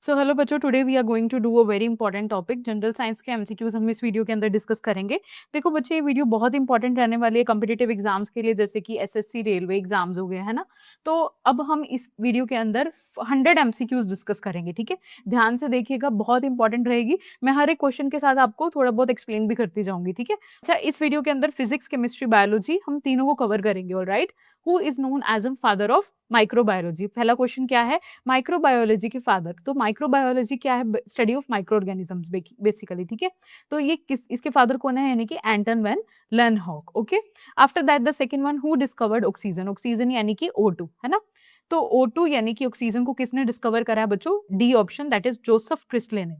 सो hello बच्चों, today we are going to do a very important topic. General science के MCQs हम इस video के अंदर डिस्कस करेंगे। देखो बच्चे, ये वीडियो बहुत इंपॉर्टेंट रहने वाली है कॉम्पिटिटिव एग्जाम्स के लिए, जैसे कि एसएससी रेलवे एग्जाम्स हो गए, है ना। तो अब हम इस वीडियो के अंदर 100 एमसीक्यूज डिस्कस करेंगे, ठीक है। ध्यान से देखिएगा, बहुत इंपॉर्टेंट रहेगी। मैं हर एक क्वेश्चन के साथ आपको थोड़ा बहुत एक्सप्लेन भी करती जाऊंगी, ठीक है। अच्छा, इस वीडियो के अंदर फिजिक्स, केमिस्ट्री, बायोलॉजी हम तीनों को कवर करेंगे। All right, who is known as a father of microbiology? पहला क्वेश्चन क्या है? माइक्रोबायोलॉजी के फादर। तो माइक्रोबायोलॉजी क्या है? Study of microorganisms basically, ठीक है। तो ये इसके फादर कौन है? यानी कि Anton van Leeuwenhoek. Okay. After that the second one, who discovered oxygen? Oxygen यानी कि O2, है ना। तो O2 यानी कि ऑक्सीजन को किसने डिस्कवर करा है बच्चों? D option, that is Joseph Priestley ने।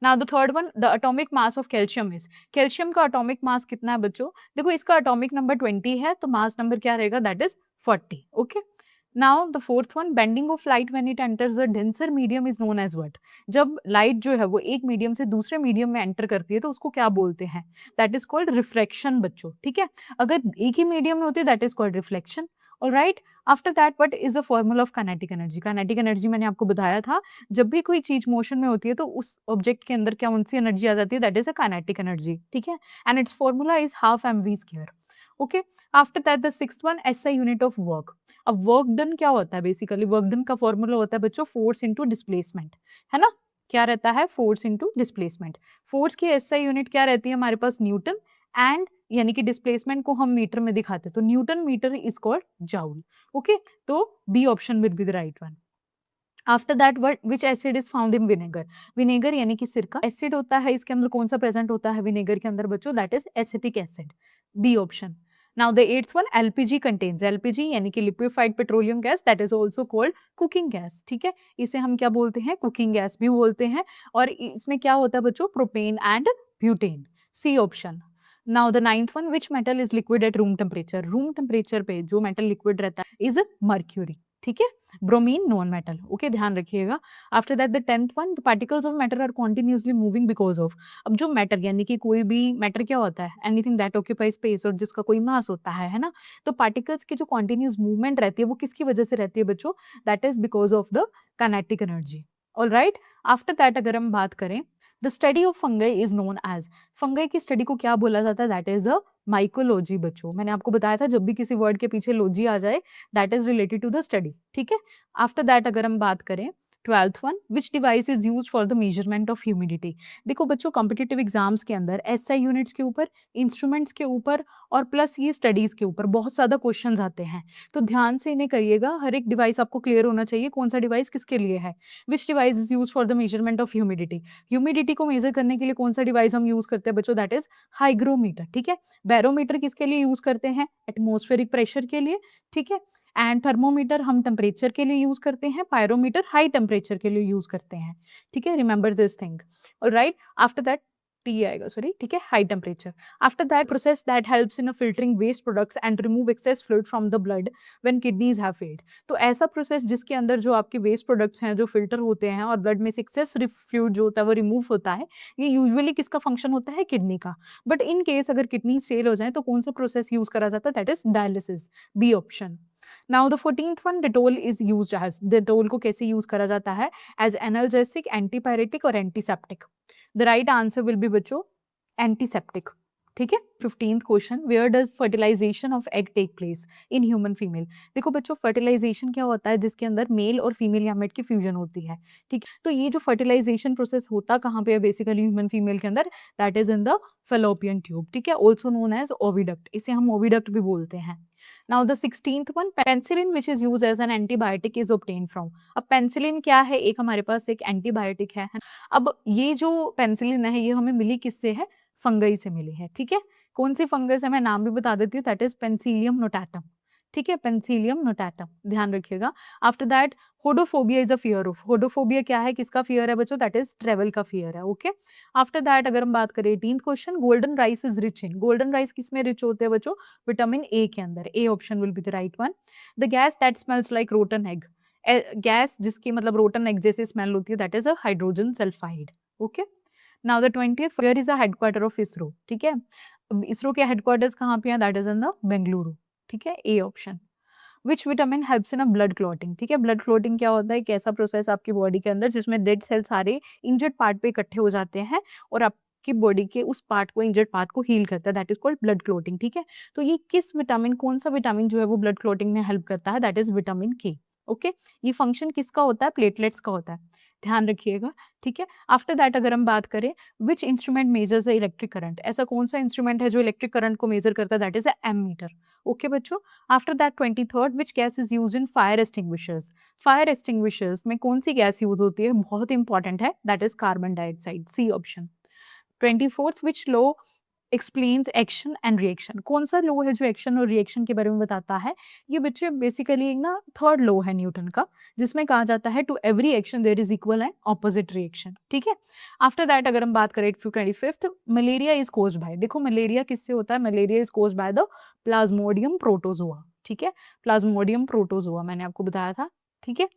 Now the third one, the atomic mass of calcium is? Calcium का एटॉमिक मास कितना है बच्चों? देखो, इसका एटॉमिक नंबर 20 है, तो मास नंबर क्या रहेगा? That is 40। Okay. Now the fourth one, bending of light when it enters the denser medium is known as what? जब लाइट जो है वो एक मीडियम से दूसरे मीडियम में एंटर करती है तो उसको क्या बोलते हैं? दैट इज कॉल्ड रिफ्रैक्शन बच्चों, ठीक है। अगर एक ही मीडियम में होती है that is called reflection. Alright. After that, what is the formula of kinetic energy? Kinetic energy मैंने आपको बताया था, जब भी कोई चीज मोशन में होती है तो उस ऑब्जेक्ट के अंदर क्या उनसी एनर्जी आ जाती है? That is a kinetic energy, ठीक है। And it's formula is half mv square. Okay. After that the sixth one, SI unit of work. अब वर्क डन क्या होता है? बेसिकली वर्क डन का फॉर्मूला होता है बच्चों फोर्स इनटू डिस्प्लेसमेंट, है ना। क्या रहता है? Force into displacement. फोर्स की एसआई यूनिट क्या रहती है हमारे पास? न्यूटन। एंड यानी कि डिस्प्लेसमेंट को हम मीटर में दिखाते हैं तो newton metre is called joule. Okay. तो B option will be the right one. After that, what which acid is found in vinegar? Vinegar यानी कि सिरका एसिड होता है, इसके अंदर कौन सा प्रेजेंट होता है विनेगर के अंदर बच्चों? That is acetic acid. B option. Now the eighth one, LPG contains? LPG यानी कि liquefied petroleum gas, that is also called cooking gas, ठीक है। इसे हम क्या बोलते हैं? कुकिंग गैस भी बोलते हैं। और इसमें क्या होता है बच्चों? Propane and butane. C option. Now the ninth one, which metal is liquid at room temperature? Room temperature पे जो मेटल लिक्विड रहता है इज मर्क्यूरी, ठीक है। Bromine non metal. ओके, ध्यान रखिएगा। After that the tenth one, the particles of matter are continuously moving because of? अब जो मैटर यानी कि कोई भी मैटर क्या होता है? एनीथिंग दैट ऑक्यूपाई स्पेस और जिसका कोई मास होता है ना। तो पार्टिकल्स की जो कॉन्टिन्यूस मूवमेंट रहती है वो किसकी वजह से रहती है बच्चों? That is because of the kinetic energy. All right. After that अगर हम बात करें, the study of fungi is known as? Fungi की स्टडी को क्या बोला जाता है? दैट इज अ माइकोलॉजी बच्चों। मैंने आपको बताया था जब भी किसी वर्ड के पीछे लॉजी आ जाए that is related to the study, ठीक है। आफ्टर दैट अगर हम बात करें, twelfth one, which device is use for the measurement of humidity? देखो बच्चों, कॉम्पिटिटिव एग्जाम्स के अंदर एसआई यूनिट्स के ऊपर, इंस्ट्रूमेंट्स के ऊपर और प्लस ये स्टडीज के ऊपर बहुत ज्यादा क्वेश्चंस आते हैं। तो ध्यान से इन्हें करिएगा, हर एक डिवाइस आपको क्लियर होना चाहिए कौन सा डिवाइस किसके लिए है। विच device is use for the measurement of humidity? Humidity को मेजर करने के लिए कौन सा डिवाइस हम यूज करते हैं बच्चों? दैट इज हाइग्रोमीटर, ठीक है। बैरोमीटर किसके लिए यूज करते हैं? एटमॉस्फेरिक प्रेशर के लिए, ठीक है। एंड थर्मोमीटर हम टेम्परेचर के लिए यूज करते हैं, पायरोमीटर हाई टेम्परेचर के लिए यूज करते हैं, ठीक है। Remember this thing. Right. After that T आएगा, सॉरी, ठीक है, high temperature. After that, process that helps in filtering waste products and remove excess fluid from the blood when kidneys have failed? तो ऐसा process जिसके अंदर जो आपके waste products हैं जो फिल्टर होते हैं और ब्लड में से एक्सेस फ्लूइड जो होता है वो रिमूव होता है, ये यूजुअली किसका फंक्शन होता है? किडनी का। बट इन केस अगर किडनीज फेल हो जाए तो कौन सा प्रोसेस यूज करा जाता है? That is dialysis. B option. Now the 14th one, Dettol is used as? Dettol को कैसे यूज करा जाता है? एज एनाल्जेसिक, एंटीपायरेटिक और antiseptic? The right answer will be बच्चों एंटीसेप्टिक, ठीक है। 15th question, where does fertilization of egg take place in human female? देखो बच्चों, फर्टिलाइजेशन क्या होता है? जिसके अंदर मेल और फीमेल गैमेट की फ्यूजन होती है, ठीक। तो ये जो फर्टिलाइजेशन प्रोसेस होता कहाँ पे है बेसिकली ह्यूमन फीमेल के अंदर? That is in the fallopian tube, ठीक है, ऑल्सो नोन एज ओविडक्ट। इसे हम ओविडक्ट भी बोलते हैं। Now the 16th one, penicillin which is use as an antibiotic is obtain from? अब पेंसिलिन क्या है? एक हमारे पास एक एंटीबायोटिक है। अब ये जो पेंसिलिन है ये हमें मिली किससे है? फंगई से मिली है, ठीक है। कौन सी फंगस है? मैं नाम भी बता देती हूँ, दैट इज पेंसिलियम नोटाटम, ठीक है, पेंसिलियम नोटाटम, ध्यान रखिएगा। After that, hodophobia is a fear of? Hodophobia क्या है? किसका फियर है बच्चों? दैट इज ट्रेवल का फियर है, ओके। आफ्टर दैट अगर हम बात करें 18th question, golden rice is rich in? Golden rice किस में रिच होते हैं बच्चों? विटामिन ए के अंदर। A option will be the right one. The gas that smells like rotten egg? Gas जिसकी मतलब रोटन एग जैसे स्मेल होती है that is a hydrogen sulphide, okay. Now the 20th, where is the headquarter of ISRO? ठीक है, इसरो के headquarters कहाँ पे हैं? That is in the Bengaluru, ठीक है, A option. Which vitamin helps in a blood clotting, ठीक है। ब्लड क्लॉटिंग क्या होता है, एक ऐसा प्रोसेस आपकी बॉडी के अंदर जिसमें डेड सेल सारे इंजर्ड पार्ट पे इकट्ठे हो जाते हैं और आपकी बॉडी के उस पार्ट को, इंजर्ड पार्ट को हील करता है, that is called blood clotting, ठीक है। तो ये किस विटामिन, कौन सा विटामिन जो है वो ब्लड क्लॉटिंग में हेल्प करता है, दैट इज विटामिन के, ओके। ये फंक्शन किसका होता है, प्लेटलेट्स का होता है, ध्यान रखिएगा, ठीक है। आफ्टर दैट अगर हम बात करें, which instrument measures the electric current, ऐसा कौन सा इंस्ट्रूमेंट है जो इलेक्ट्रिक करंट को मेजर करता है, that is a ammeter, okay बच्चों। After that 23rd, which gas is used in fire extinguishers, fire extinguishers में कौन सी गैस यूज होती है, बहुत इंपॉर्टेंट है, that is carbon dioxide, C option. 24th, which law explains action and reaction, कौन सा law है जो एक्शन और रिएक्शन के बारे में बताता है, ये बच्चे बेसिकली एक ना थर्ड लॉ है न्यूटन का, जिसमें कहा जाता है to every action there is equal and opposite reaction, ठीक है। आफ्टर दैट अगर हम बात करें 25th, malaria is caused by, देखो मलेरिया किससे होता है, malaria is caused by the plasmodium protozoa, ठीक है, प्लाज्मोडियम प्रोटोजोआ मैंने आपको बताया था, ठीक है।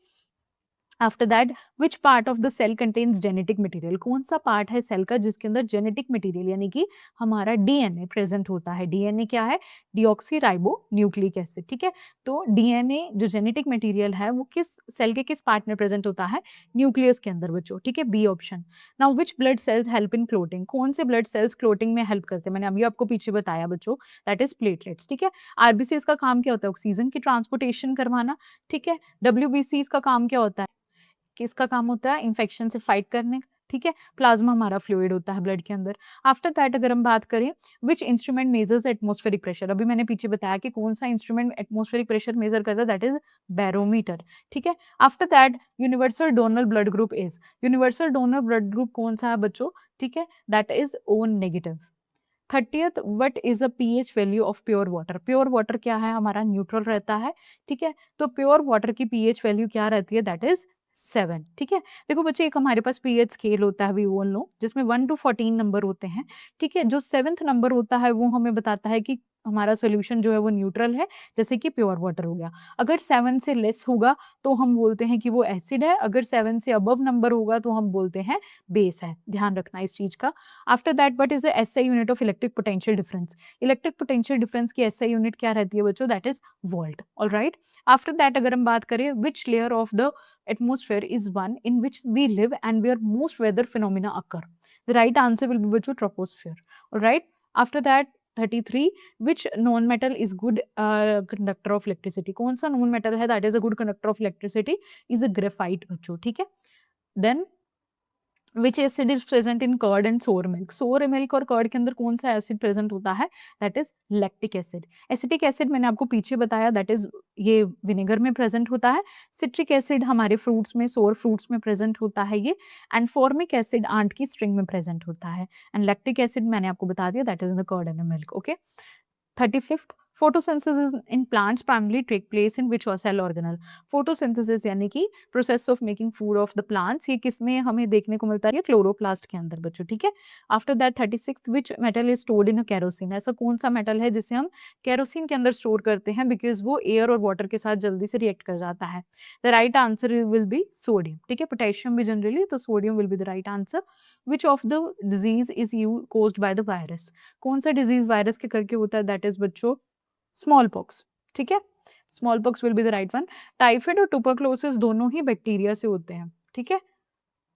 After that, which part of the cell contains genetic material, कौन सा पार्ट है सेल का जिसके अंदर जेनेटिक मटेरियल यानी कि हमारा डीएनए प्रेजेंट होता है, डीएनए क्या है, डीऑक्सी राइबो न्यूक्लिक एसिड, ठीक है। तो डीएनए जो जेनेटिक मटेरियल है वो किस सेल के किस पार्ट में प्रेजेंट होता है, न्यूक्लियस के अंदर बच्चों, ठीक है, B option. Now which blood cells help in clotting, कौन से ब्लड सेल्स क्लोटिंग में हेल्प करते हैं, मैंने अभी आपको पीछे बताया बच्चों, दैट इज प्लेटलेट्स, ठीक है। आरबीसी का काम क्या होता है, ऑक्सीजन की ट्रांसपोर्टेशन करवाना, ठीक है। डब्ल्यूबीसी का काम क्या होता है, किसका काम होता है, इन्फेक्शन से फाइट करने, ठीक है। प्लाज्मा हमारा फ्लूइड होता है ब्लड के अंदर। आफ्टर दैट अगर हम बात करें, which instrument measures atmospheric pressure, अभी मैंने पीछे बताया कि कौन सा इंस्ट्रूमेंट एटमॉस्फेरिक प्रेशर मेजर करता है, दैट इज बैरोमीटर, ठीक है। After that universal donor blood group is, universal donor blood group कौन सा है बच्चों, ठीक है, that is O negative. 30th, what is a pH value of pure water, pure water क्या है, हमारा न्यूट्रल रहता है, ठीक है। तो प्योर वाटर की पीएच वैल्यू क्या रहती है, दैट इज 7, ठीक है। देखो बच्चे, एक हमारे पास पीएच स्केल होता है, वी ऑल नो, जिसमें 1 to 14 नंबर होते हैं, ठीक है। जो 7th नंबर होता है वो हमें बताता है कि हमारा सोल्यूशन जो है वो न्यूट्रल है, जैसे कि प्योर वाटर हो गया। अगर 7 से लेस होगा तो हम बोलते हैं कि वो एसिड है, अगर 7 से अबव नंबर होगा तो हम बोलते हैं बेस है, ध्यान रखना इस चीज का। After that, what is the SI unit of electric potential difference, electric potential difference की एसआई यूनिट क्या रहती है बच्चों, that is volt, alright. After that अगर हम बात करें, which layer of the atmosphere is one in which we live and where most weather phenomena occur, the right answer will be bachcho troposphere, all right। After that 33, which non metal is good conductor of electricity, कौन सा non metal है that is a good conductor of electricity, is a graphite बच्चों, ठीक है। then which acid is present in curd and sour milk, sour milk और curd के अंदर कौन सा एसिड प्रेजेंट होता है, that is lactic acid. Acetic acid मैंने आपको पीछे बताया, दैट इज ये विनेगर में प्रेजेंट होता है। सिट्रिक एसिड हमारे फ्रूट्स में, सोर फ्रूट्स में प्रेजेंट होता है ये। एंड फॉर्मिक एसिड आंट की स्ट्रिंग में प्रेजेंट होता है। एंड लैक्टिक एसिड मैंने आपको बता दिया, that is in the curd and milk, okay. 35th, photosynthesis in plants primarily take place in which cell organelle, photosynthesis यानी कि process of making food of the plants, ये किसमें हमें देखने को मिलता है, ये क्लोरोप्लास्ट के अंदर बच्चों, ठीक है। After that 36th, which metal is stored in a kerosene, ऐसा कौन सा मेटल है जिसे हम केरोसिन के अंदर स्टोर करते हैं, बिकॉज वो एयर और वाटर के साथ जल्दी से रिएक्ट कर जाता है। The right answer will B sodium, ठीक है। पोटेशियम भी जनरली, तो sodium will be the right answer. Which of the disease is you caused by the virus, कौन सा डिजीज वायरस के करके होता है, दैट इज बच्चों स्मॉल पॉक्स, ठीक है। Small pox will be the right one. Typhoid और ट्यूबरक्लोसिस दोनों ही बैक्टीरिया से होते हैं, ठीक है,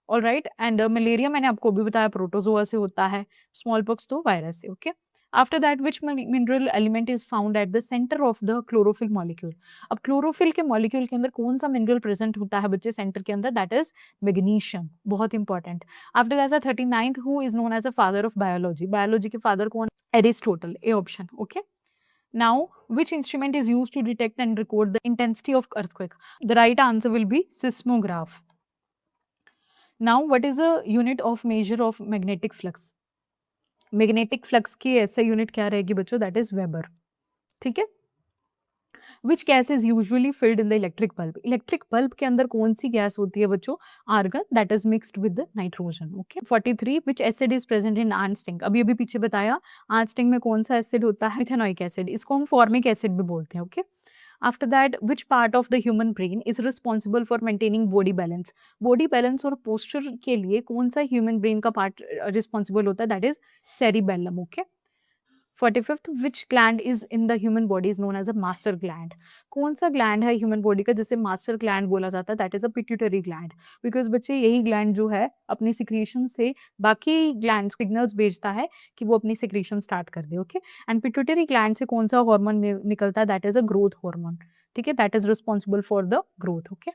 ऑल राइट। एंड मलेरिया मैंने आपको भी बताया प्रोटोजोआ से होता है, स्मॉल पॉक्स तो वायरस से, okay. After that, which mineral element is found at the centre of the chlorophyll molecule, अब क्लोरोफिल के मॉलिक्यूल के अंदर कौन सा मिनरल प्रेजेंट होता है बच्चे सेंटर के अंदर, दैट इज मैग्नीशियम, बहुत important. After that 39th, who is known as a father of biology, biology के फादर कौन, Aristotle, A option, okay. Now, which instrument is used to detect and record the intensity of earthquake? The right answer will be seismograph. Now, what is the unit of measure of magnetic flux? Magnetic flux की ऐसा unit क्या रहेगी बच्चों, that is Weber, ठीक है। Which gas is usually filled in the electric bulb? Electric bulb के अंदर कौन सी गैस होती है बच्चों, argon, that is mixed with the nitrogen, okay। 43, which acid is present in ant sting? अभी पीछे बताया ant sting में कौन सा एसिड होता है, मिथेनोइक एसिड, इसको हम फॉर्मिक एसिड भी बोलते हैं, okay. After that, which part of the human brain is responsible for maintaining body balance? Body balance और पोस्चर के लिए कौन सा ह्यूमन ब्रेन का पार्ट रिस्पॉन्सिबल होता है, that is cerebellum, okay. 45th, which gland is in the human body is known as a master gland? कौन सा ग्लैंड है ह्यूमन बॉडी का जिसे मास्टर ग्लैंड बोला जाता है? That is a pituitary gland. Because बच्चे यही ग्लैंड जो है अपनी सिक्रीशन से बाकी ग्लैंड सिग्नल्स भेजता है कि वो अपनी सिक्रीशन स्टार्ट कर दे। ओके, एंड पिट्यूटरी ग्लैंड से कौन सा हार्मोन निकलता है? That is a growth hormone. ठीक है, that is responsible for the growth. Okay,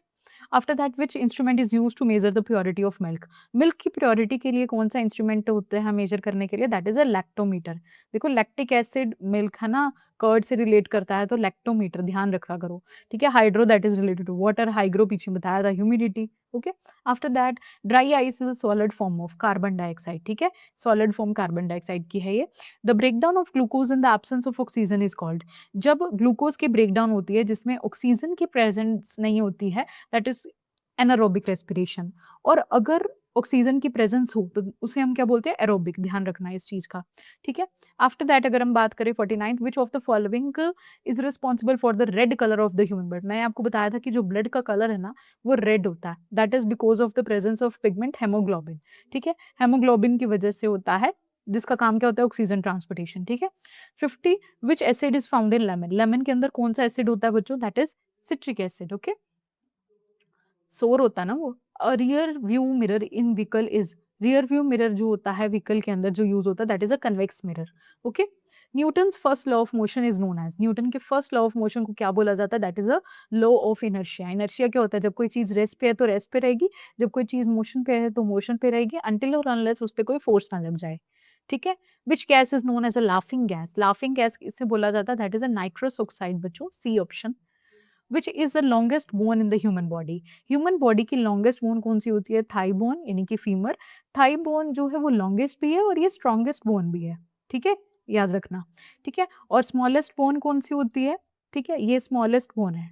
after that which instrument is use to measure the purity of milk? Milk की प्योरिटी के लिए कौन सा इंस्ट्रूमेंट होता है मेजर करने के लिए? That is a lactometer. देखो लैक्टिक एसिड मिल्क है ना, कर्ड से रिलेट करता है, तो लैक्टोमीटर ध्यान रखा करो। ठीक है, hydro that is related to water, hygro पीछे बताया था humidity. Okay, after that dry ice is a solid form of carbon dioxide. ठीक है, सॉलिड फॉर्म कार्बन डाइऑक्साइड की है ये। The breakdown of glucose in the absence of oxygen is called? जब glucose की ब्रेकडाउन होती है जिसमें ऑक्सीजन की प्रेजेंस नहीं होती है, दैट इज एनारोबिक रेस्पिरेशन। और अगर ऑक्सीजन की प्रेजेंस हो तो उसे हम क्या बोलते हैं? एरोबिक। ध्यान रखना है इस चीज का। ठीक है, आफ्टर दैट अगर हम बात करें 49th, which of the following is responsible for the red colour of the human blood? मैंने आपको बताया था कि जो ब्लड का कलर है ना वो रेड होता है, that is because of the presence of pigment haemoglobin. ठीक है, हेमोग्लोबिन की वजह से होता है, जिसका काम क्या होता है? Oxygen transportation. ठीक है, 50, विच acid is found in lemon? Lemon के अंदर कौन सा एसिड होता है बच्चों? That is citric acid. Okay, सोर होता है ना वो। Rear view mirror in vehicle is? Rear view mirror जो होता है व्हीकल के अंदर जो यूज होता है that is a convex mirror. Okay, Newton's first law of motion is known as? Newton के फर्स्ट लॉ ऑफ मोशन को क्या बोला जाता है? That is a law of inertia. Inertia क्या होता है? जब कोई चीज रेस्ट पे है तो रेस्ट पे रहेगी, जब कोई चीज मोशन पे है तो मोशन पे रहेगी, अनटिल और अनलेस उस पर कोई फोर्स ना लग जाए। ठीक है, which gas is known as a laughing gas? Laughing gas इससे बोला जाता है that is a nitrous oxide बच्चों, C option. Which is the longest bone in the human body? Human body की लॉन्गेस्ट बोन कौन सी होती है? थाई बोन यानी कि फीमर। थाई बोन जो है वो लॉन्गेस्ट भी है और ये स्ट्रॉन्गेस्ट बोन भी है। ठीक है, याद रखना। ठीक है, और स्मॉलेस्ट बोन कौन सी होती है? ठीक है, ये स्मॉलेस्ट बोन है,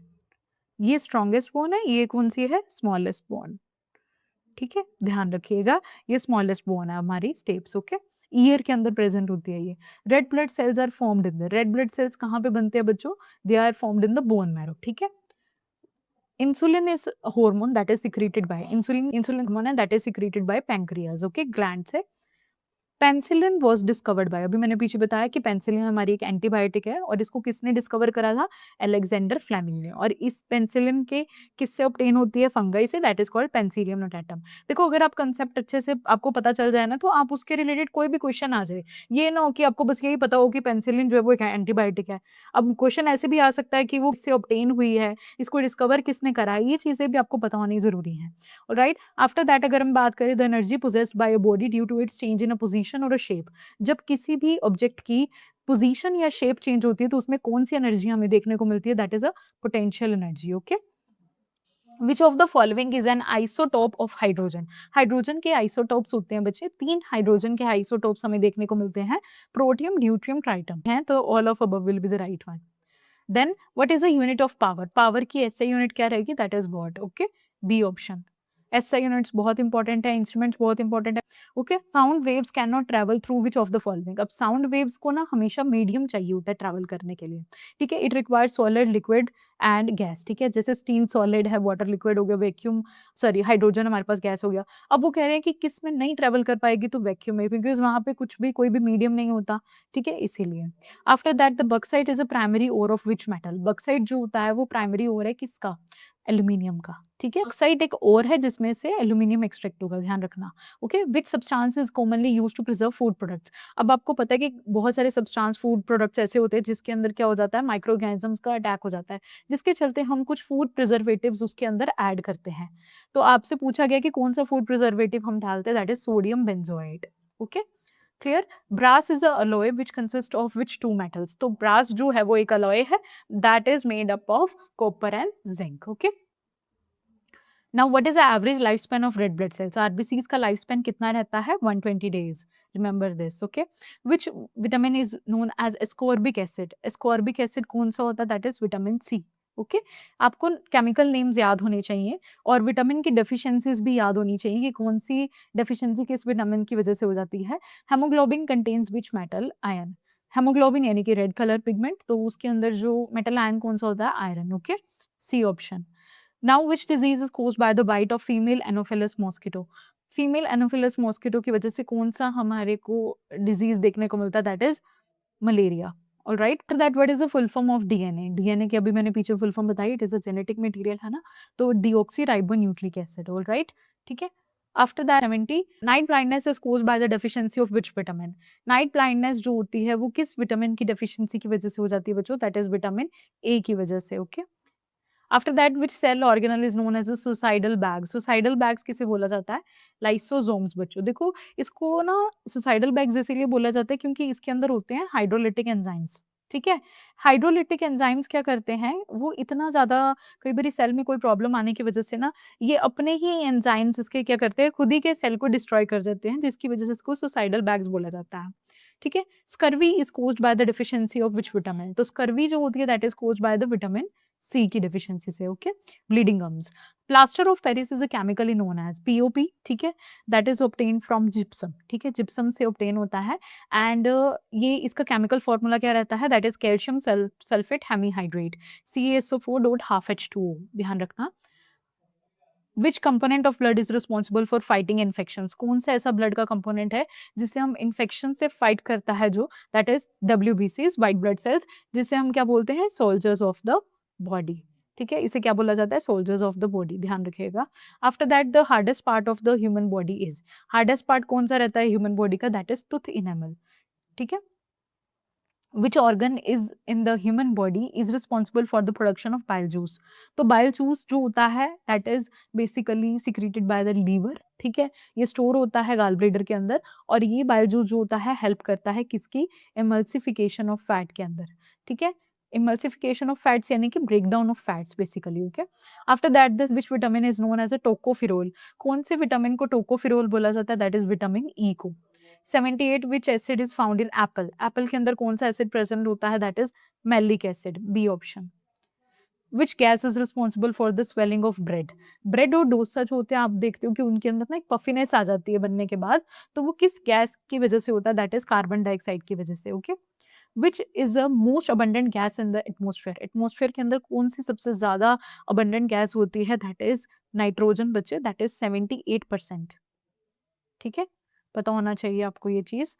ये स्ट्रॉन्गेस्ट बोन है, ये कौन सी है? Smallest bone. ठीक है, ध्यान रखिएगा, ये स्मॉलेस्ट बोन है हमारी स्टेप्स। ओके, ईयर के अंदर प्रेजेंट होती है ये। Red blood cells are formed in the? Red blood cells कहाँ पे बनते हैं बच्चों? They are formed in the bone marrow. ठीक है, insulin is a hormone that is secreted by insulin hormone and that is secreted by pancreas, okay, gland से। Penicillin was discovered by? अभी मैंने पीछे बताया कि पेनिसिलिन हमारी एक एंटीबायोटिक है और इसको किसने डिस्कवर करा था? अलेक्जेंडर फ्लेमिंग ने। और इस पेनिसिलिन के किससे ऑब्टेन होती है? फंगाई से, that is called penicillium notatum. देखो अगर आप कंसेप्ट अच्छे से आपको पता चल जाए ना तो आप उसके रिलेटेड कोई भी क्वेश्चन आ जाए, ये ना हो कि आपको बस यही पता हो कि पेनिसिलिन जो है वो एक एंटीबायोटिक है। अब क्वेश्चन ऐसे भी आ सकता है कि वो किससे ऑब्टेन हुई है, इसको डिस्कवर किसने करा है, ये चीजें भी आपको पता होनी जरूरी है। राइट, आफ्टर दैट अगर हम बात करें the energy possessed by a body due to its change in a position और अ शेप? जब किसी भी ऑब्जेक्ट की पोजीशन या शेप चेंज होती है तो उसमें कौन सी एनर्जी हमें देखने को मिलती है? That is a potential energy. Okay, which of the following is an isotope of hydrogen? Hydrogen के आइसोटोप्स होते हैं बच्चे, 3 हाइड्रोजन के आइसोटोप्स हमें देखने को मिलते हैं, प्रोटियम, ड्यूट्रियम, ट्राइटम है, तो all of above will be the right one. Then what is the unit of power? Power की एसआई यूनिट क्या रहेगी? That is watt. Okay, B option. SI units बहुत इंपॉर्टेंट है, इंस्ट्रूमेंट्स बहुत important है। Okay, sound waves can not travel through which of the following? अब sound waves को ना हमेशा मीडियम चाहिए होता है ट्रैवल करने के लिए। ठीक है, it required solid, liquid and gas. ठीक है, जैसे स्टील सॉलिड है, वाटर लिक्विड हो गया, वैक्यूम सॉरी हाइड्रोजन हमारे पास गैस हो गया। अब वो कह रहे हैं कि किस में नहीं ट्रैवल कर पाएगी? तो वैक्यूम में, क्योंकि वहां पे कुछ भी कोई भी मीडियम नहीं होता। ठीक है, इसीलिए। After that the bauxite is a primary ore of which metal? Bauxite जो होता है वो प्राइमरी ओर है किसका? एल्यूमिनियम का। ठीक है, बक्साइट एक ओर है जिसमें से एल्यूमिनियम एक्सट्रैक्ट होगा, ध्यान रखना। Okay, which substance is commonly used to preserve food products? अब आपको पता है कि बहुत सारे सब्सटेंस फूड प्रोडक्ट्स ऐसे होते हैं जिसके अंदर क्या हो जाता है? माइक्रो ऑर्गेनिजम्स का अटैक हो जाता है, जिसके चलते हम कुछ फूड प्रिजर्वेटिव्स उसके अंदर ऐड करते हैं। तो आपसे पूछा गया कि कौन सा फूड प्रिजर्वेटिव हम डालते हैं? That is sodium benzoate. Okay, clear. Brass is a alloy which consist of which two metals? तो ब्रास जो है वो एक अलॉय है, that is made up of copper and zinc. Okay, now what is the average life span of red blood cells? RBCs का life span कितना रहता है? 120 days. Remember this. Okay, which vitamin is known as ascorbic acid? Ascorbic acid कौन सा होता है? That is vitamin C. Okay, आपको chemical names याद होने चाहिए और विटामिन की डेफिशिएंसीज भी याद होनी चाहिए कि कौन सी डेफिशिएंसी किस विटामिन की वजह से हो जाती है। Haemoglobin contains which metal? Iron. Haemoglobin यानी कि रेड कलर पिगमेंट, तो उसके अंदर जो मेटल आयन कौन सा होता है? Iron. Okay, C option. Now which disease is caused by the bite of female anopheles mosquito? Female anopheles mosquito की वजह से कौन सा हमारे को डिजीज देखने को मिलता है? That is malaria. Alright, after that what is the full form of DNA? DNA की अभी मैंने पीछे फुल फॉर्म बताई, it is a genetic material, है ना, तो deoxy ribo nucleic acid. Alright, ठीक है। After that 70, night blindness is caused by the deficiency of which vitamin? Night blindness जो होती है वो किस विटामिन की डेफिशिएंसी की वजह से हो जाती है बच्चों? दैट इज विटामिन ए की वजह से। Okay, after that which cell organelle is known as a suicidal bag? Suicidal bags किसे बोला जाता है? लाइसोसोम्स बच्चों। देखो, इसको ना सुसाइडल बैग्स इसीलिए बोला जाता है क्योंकि इसके अंदर होते हैं हाइड्रोलिटिक एंजाइम्स। ठीक है, हाइड्रोलिटिक एंजाइम्स क्या करते हैं, वो इतना ज्यादा, कई बार सेल में कोई प्रॉब्लम आने की वजह से ना, ये अपने ही एंजाइम्स इसके क्या करते हैं, खुद ही के सेल को डिस्ट्रॉय कर देते हैं, जिसकी वजह से इसको सुसाइडल बैग्स बोला जाता है। ठीक है, scurvy is caused by the deficiency of which vitamin? तो स्कर्वी जो होती है that is caused by the vitamin C की डिफिशियंसी से। Okay, bleeding gums. Plaster of Paris is a chemically known as POP. ठीक है, that is obtain from gypsum. ठीक है, जिप्सम से ऑब्टेन होता है। एंड ये इसका केमिकल फॉर्मूला क्या रहता है? That is calcium sulphate hemihydrate, CaSO4 dot half H2O। ध्यान रखना। विच component of blood is responsible for fighting infections? कौन सा ऐसा ब्लड का कंपोनेंट है जिससे हम इन्फेक्शन से फाइट करता है, जो that is WBCs, white blood cells, जिसे हम क्या बोलते हैं? Soldiers of the body. ठीक है, इसे क्या बोला जाता है? सोल्जर्स ऑफ द बॉडी, ध्यान रखिएगा। After that the hardest part of the human body is? Hardest part कौन सा रहता है ह्यूमन बॉडी का? That is tooth enamel. ठीक है, which organ is in the human body is responsible for the production of bile juice? तो bile juice जो होता है that is basically secreted by the liver। ठीक है, ये स्टोर होता है गाल ब्लेडर के अंदर, और ये bile juice जो होता है हेल्प करता है किसकी? emulsification of fat के अंदर। ठीक है, emulsification of fats यानी कि breakdown of fats basically। okay, after that this which vitamin is known as a tocopherol? कौन से विटामिन को टोकोफिरोल बोला जाता है? दैट इज विटामिन ई को। 78 which acid is found in apple? Apple के अंदर कौन सा एसिड प्रेजेंट होता है? That is malic acid, B option. Which gas is responsible for the swelling of bread? Bread और डोसा जो होते हैं, आप देखते हो कि उनके अंदर ना एक पफिनेस आ जाती है बनने के बाद, तो वो किस गैस की वजह से होता है? दैट इज कार्बन डाइऑक्साइड की वजह से। Okay, which is the most abundant gas in the atmosphere? Atmosphere के अंदर कौन सी सबसे ज्यादा अबंडेंट गैस होती है? दैट इज नाइट्रोजन बच्चे, दैट इज 78%। ठीक है, पता होना चाहिए आपको ये चीज।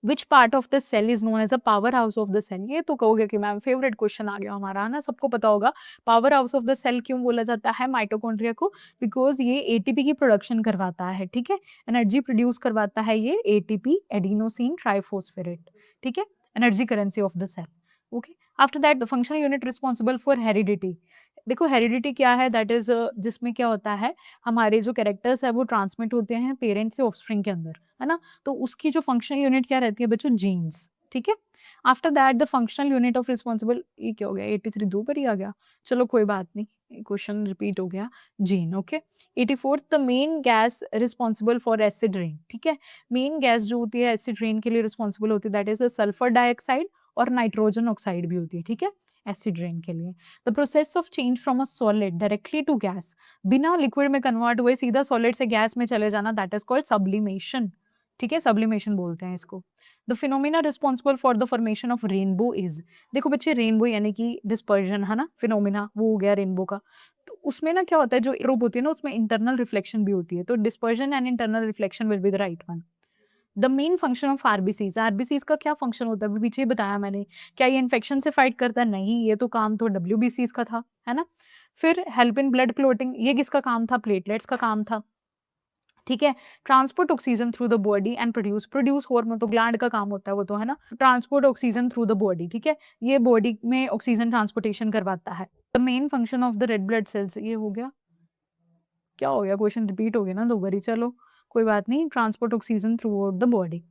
Which part of the cell is known as a power house of the cell? ये तो कहोगे कि मैम फेवरेट क्वेश्चन आ गया हमारा, है ना, सबको पता होगा। Power house of the cell क्यों बोला जाता है माइटोकॉन्ड्रिया को? बिकॉज ये एटीपी की प्रोडक्शन करवाता है। ठीक है, एनर्जी प्रोड्यूस करवाता है ये एटीपी, एडिनोसिन ट्राइफॉस्फेरेट। ठीक है, energy currency of the cell. Okay, after that the functional unit responsible for heredity? देखो, हेरिडिटी क्या है? दैट इज जिसमें क्या होता है, हमारे जो कैरेक्टर्स है वो ट्रांसमिट होते हैं पेरेंट्स से ऑफस्प्रिंग के अंदर, है ना, तो उसकी जो फंक्शनल यूनिट क्या रहती है बच्चों? जीन्स। ठीक है, after that the functional unit of responsible, ये क्या हो गया? 83 दो पर ही आ गया, चलो कोई बात नहीं, क्वेश्चन रिपीट हो गया। Gene. Okay, 84 the main gas responsible for acid rain? ठीक है, मेन गैस जो होती है एसिड रेन के लिए रिस्पॉन्सिबल होती है, दैट इज सल्फर डाइऑक्साइड, और नाइट्रोजन ऑक्साइड भी होती है। ठीक है, एसिड रेन के लिए। The process of change from a solid directly to gas, बिना लिक्विड में कन्वर्ट हुए सीधा सॉलिड से गैस में चले जाना, दैट इज कॉल्ड सब्लिमेशन। ठीक है, सब्लिमेशन बोलते हैं इसको। The phenomena responsible for the formation of rainbow is? देखो बच्चे, रेनबो यानी कि डिस्पर्जन, है ना, फिनोमिना वो हो गया रेनबो का। तो उसमें ना क्या होता है, जो ड्रॉप होती है ना, उसमें इंटरनल रिफ्लेक्शन भी होती है, तो dispersion and internal reflection will be the right one. The main function of RBCs? RBCs का क्या फंक्शन होता है? अभी पीछे ही बताया मैंने। क्या ये इन्फेक्शन से फाइट करता है? नहीं, ये तो काम तो डब्ल्यूबीसीज का था, है ना। फिर हेल्प इन ब्लड क्लोटिंग, ये किसका काम था? प्लेटलेट्स का काम था। ठीक है, transport oxygen through the body and produce, produce hormone तो ग्लैंड का काम होता है वो तो, है ना, transport oxygen through the body. ठीक है, ये बॉडी में ऑक्सीजन ट्रांसपोर्टेशन करवाता है। The main function of the red blood sales, ये हो गया, क्या हो गया, क्वेश्चन रिपीट हो गया ना दो बारी, चलो कोई बात नहीं, transport oxygen throughout the body.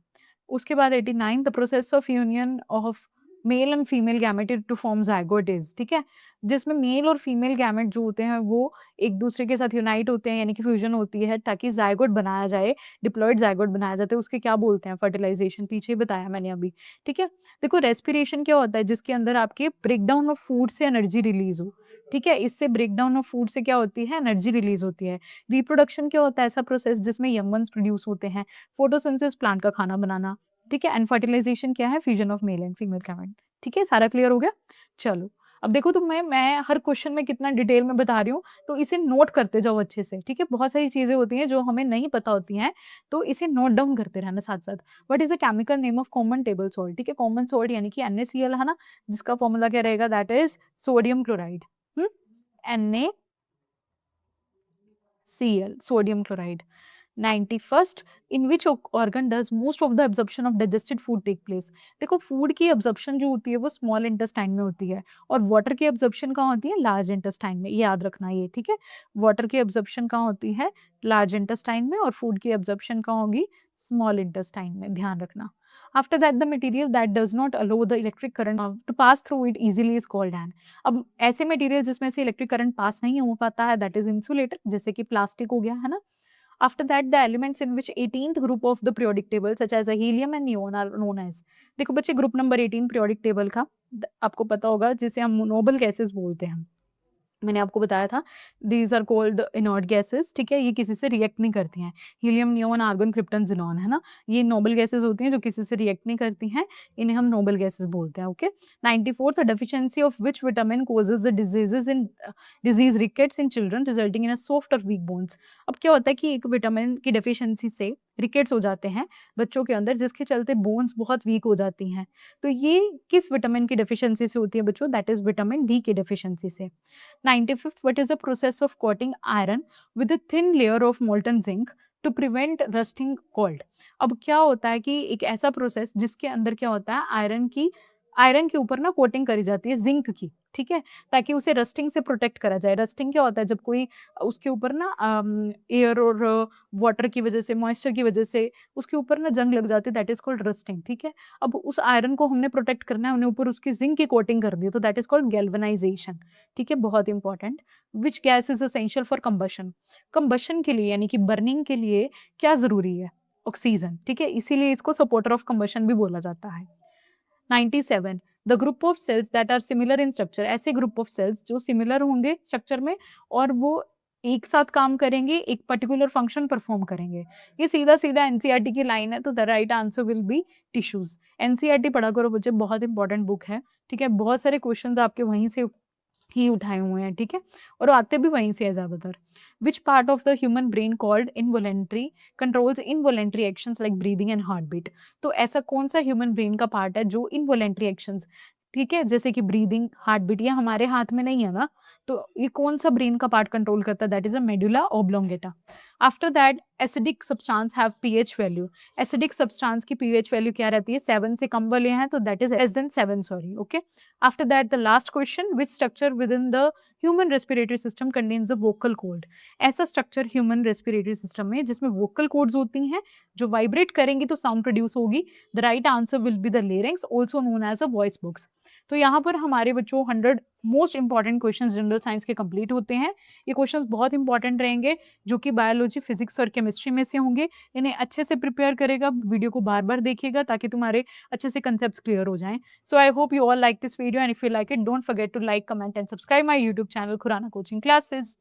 उसके बाद 89 the process of union of male and female gamete to form zygote is? ठीक है, जिसमें मेल और फीमेल गैमेट जो होते हैं वो एक दूसरे के साथ यूनाइट होते हैं, यानी कि फ्यूजन होती है ताकि जाइगोट बनाया जाए, डिप्लॉयड जाइगोट बनाया जाता है, उसके क्या बोलते हैं? फर्टिलाइजेशन, पीछे ही बताया मैंने अभी। ठीक है, देखो रेस्पिरेशन क्या होता है? जिसके अंदर आपके ब्रेकडाउन ऑफ फूड से एनर्जी रिलीज हो। ठीक है, इससे ब्रेकडाउन ऑफ फूड से क्या होती है? एनर्जी रिलीज होती है। रिप्रोडक्शन क्या होता है? ऐसा प्रोसेस जिसमें यंग वंस प्रोड्यूस होते हैं। फोटोसिंथेसिस, प्लांट का खाना बनाना। ठीक है, एंड फर्टिलाइजेशन क्या है? Fusion of male and female gamete. ठीक है, सारा क्लियर हो गया, चलो अब देखो तो मैं हर क्वेश्चन में कितना डिटेल में बता रही हूँ, तो इसे नोट करते जाओ अच्छे से, ठीक है? बहुत सारी चीज़ें होती हैं जो हमें नहीं पता होती हैं, तो इसे नोट डाउन करते रहना साथ-साथ। What is the chemical name of common table salt? ठीक है? कॉमन सॉल्ट यानी कि NaCl है ना, जिसका फ़ॉर्मूला क्या रहेगा? That is sodium chloride. हुँ? NaCl, sodium chloride. 91st, in which organ does most of the absorption of digested food take place? देखो फूड की एब्जॉर्प्शन जो होती है वो स्मॉल इंटेस्टाइन में होती है और वाटर की एब्जॉर्प्शन कहाँ होती है? लार्ज इंटेस्टाइन में। ये याद रखना ये, ठीक है? वाटर की एब्जॉर्प्शन कहाँ होती है? लार्ज इंटेस्टाइन में, और फूड की एब्जॉर्प्शन कहाँ होगी? स्मॉल इंटेस्टाइन में, ध्यान रखना। After that the material that does not allow the electric current to pass through it easily is called an. अब ऐसे मटेरियल जिसमें से इलेक्ट्रिक करंट पास नहीं हो पाता है, दैट इज इंसुलेटर, जैसे कि प्लास्टिक हो गया, है ना? After that, the elements in which 18th group of the periodic table, such as a helium and neon, are known as। देखो बच्चे, ग्रुप नंबर 18 periodic table का आपको पता होगा, जिसे हम नोबल गैसेस बोलते हैं। मैंने आपको बताया था, these are called inert gases, ठीक है? ये किसी से रिएक्ट नहीं करती हैं। Helium, neon, argon, krypton, xenon, है ना? ये नोबल गैसेस होती हैं जो किसी से रिएक्ट नहीं करती हैं, इन्हें हम नोबल गैसेस बोलते हैं, okay? 94th, deficiency of which vitamin causes the diseases in disease rickets in children resulting in a soft और वीक बोन्स। अब क्या होता है कि एक विटामिन की डेफिशिएंसी से रिकेट्स हो जाते हैं बच्चों के अंदर, जिसके चलते बोन्स बहुत वीक हो जाती हैं। तो ये किस विटामिन की डेफिशिएंसी से होती है बच्चों? दैट इज़ विटामिन डी की डेफिशिएंसी से। 95th, what is the process of coating iron with a thin layer of molten zinc to prevent rusting cold? अब क्या होता है कि एक ऐसा प्रोसेस जिसके अंदर क्या होता है, आयरन के ऊपर ना कोटिंग करी जाती है जिंक की, ठीक है? ताकि उसे रस्टिंग से प्रोटेक्ट करा जाए। रस्टिंग क्या होता है? जब कोई उसके ऊपर ना एयर और वाटर की वजह से, मॉइस्चर की वजह से उसके ऊपर ना जंग लग जाती है, दैट इज कॉल्ड रस्टिंग, ठीक है? अब उस आयरन को हमने प्रोटेक्ट करना है, हमने ऊपर उसकी जिंक की कोटिंग कर दी है, तो दैट इज कॉल्ड गैल्वेनाइजेशन, ठीक है? बहुत important. Which gas is essential for combustion? Combustion के लिए यानी कि बर्निंग के लिए क्या जरूरी है? ऑक्सीजन, ठीक है? इसीलिए इसको सपोर्टर ऑफ कंबशन भी बोला जाता है। 97, the group of cells that are similar in structure, ऐसे ग्रुप ऑफ सेल्स जो सिमिलर होंगे स्ट्रक्चर में और वो एक साथ काम करेंगे, एक पर्टिकुलर फंक्शन परफॉर्म करेंगे। ये सीधा-सीधा एनसीईआरटी की लाइन है, तो the right answer will B tissues. NCERT पढ़ा करो बच्चे, बहुत इंपॉर्टेंट बुक है, ठीक है? बहुत सारे क्वेश्चंस आपके वहीं से ही उठाए हुए हैं, ठीक है? और आते भी वहीं से है ज़्यादातर। Which part of the human brain called involuntary controls involuntary actions like breathing and heart beat? तो ऐसा कौन-सा ह्यूमन ब्रेन का पार्ट है जो इनवॉलंटरी एक्शंस, ठीक है? जैसे कि ब्रीथिंग, हार्ट बीट, ये हमारे हाथ में नहीं है ना, तो ये कौन-सा ब्रेन का पार्ट कंट्रोल करता है? That is a medulla oblongata. After that, acidic substance have pH value. Acidic substance की पीएच वैल्यू क्या रहती है? 7 से कम वाले हैं तो that is less than 7, sorry, okay? After that, the last question, which structure within the human respiratory system contains the vocal cord? ऐसा structure human respiratory system में जिसमें वोकल कॉर्ड्स होती हैं जो वाइब्रेट करेंगी तो साउंड प्रोड्यूस होगी। The right answer will be the larynx, also known as a voice box. तो यहाँ पर हमारे बच्चों 100 most important questions general science के कंप्लीट होते हैं। ये क्वेश्चंस बहुत इंपॉर्टेंट रहेंगे जो कि बायोलॉजी, फिजिक्स और केमिस्ट्री में से होंगे। इन्हें अच्छे से प्रिपेयर करेगा, वीडियो को बार बार देखिएगा ताकि तुम्हारे अच्छे से कंसेप्ट क्लियर हो जाएं। So I hope you all like this video, and if you like it, don't forget to like, comment and subscribe my YouTube channel Khurana Coaching Classes.